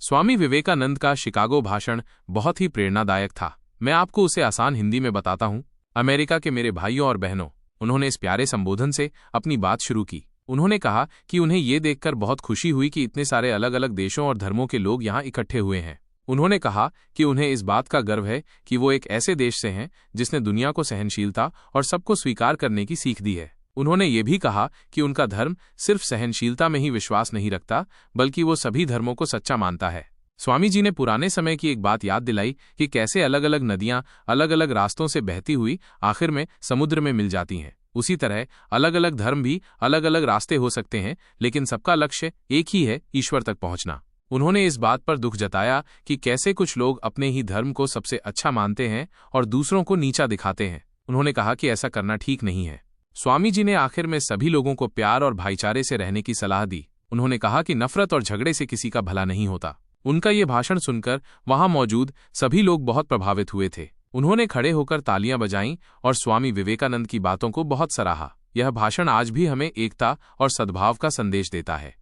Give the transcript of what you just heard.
स्वामी विवेकानंद का शिकागो भाषण बहुत ही प्रेरणादायक था। मैं आपको उसे आसान हिंदी में बताता हूँ। अमेरिका के मेरे भाइयों और बहनों, उन्होंने इस प्यारे संबोधन से अपनी बात शुरू की। उन्होंने कहा कि उन्हें ये देखकर बहुत खुशी हुई कि इतने सारे अलग अलग देशों और धर्मों के लोग यहाँ इकट्ठे हुए हैं। उन्होंने कहा कि उन्हें इस बात का गर्व है कि वो एक ऐसे देश से हैं जिसने दुनिया को सहनशीलता और सबको स्वीकार करने की सीख दी है। उन्होंने ये भी कहा कि उनका धर्म सिर्फ सहनशीलता में ही विश्वास नहीं रखता, बल्कि वो सभी धर्मों को सच्चा मानता है। स्वामी जी ने पुराने समय की एक बात याद दिलाई कि कैसे अलग अलग नदियां अलग अलग रास्तों से बहती हुई आखिर में समुद्र में मिल जाती हैं। उसी तरह अलग अलग धर्म भी अलग अलग रास्ते हो सकते हैं, लेकिन सबका लक्ष्य एक ही है, ईश्वर तक पहुंचना। उन्होंने इस बात पर दुख जताया कि कैसे कुछ लोग अपने ही धर्म को सबसे अच्छा मानते हैं और दूसरों को नीचा दिखाते हैं। उन्होंने कहा कि ऐसा करना ठीक नहीं है। स्वामी जी ने आखिर में सभी लोगों को प्यार और भाईचारे से रहने की सलाह दी। उन्होंने कहा कि नफरत और झगड़े से किसी का भला नहीं होता। उनका ये भाषण सुनकर वहां मौजूद सभी लोग बहुत प्रभावित हुए थे। उन्होंने खड़े होकर तालियां बजाईं और स्वामी विवेकानंद की बातों को बहुत सराहा। यह भाषण आज भी हमें एकता और सद्भाव का संदेश देता है।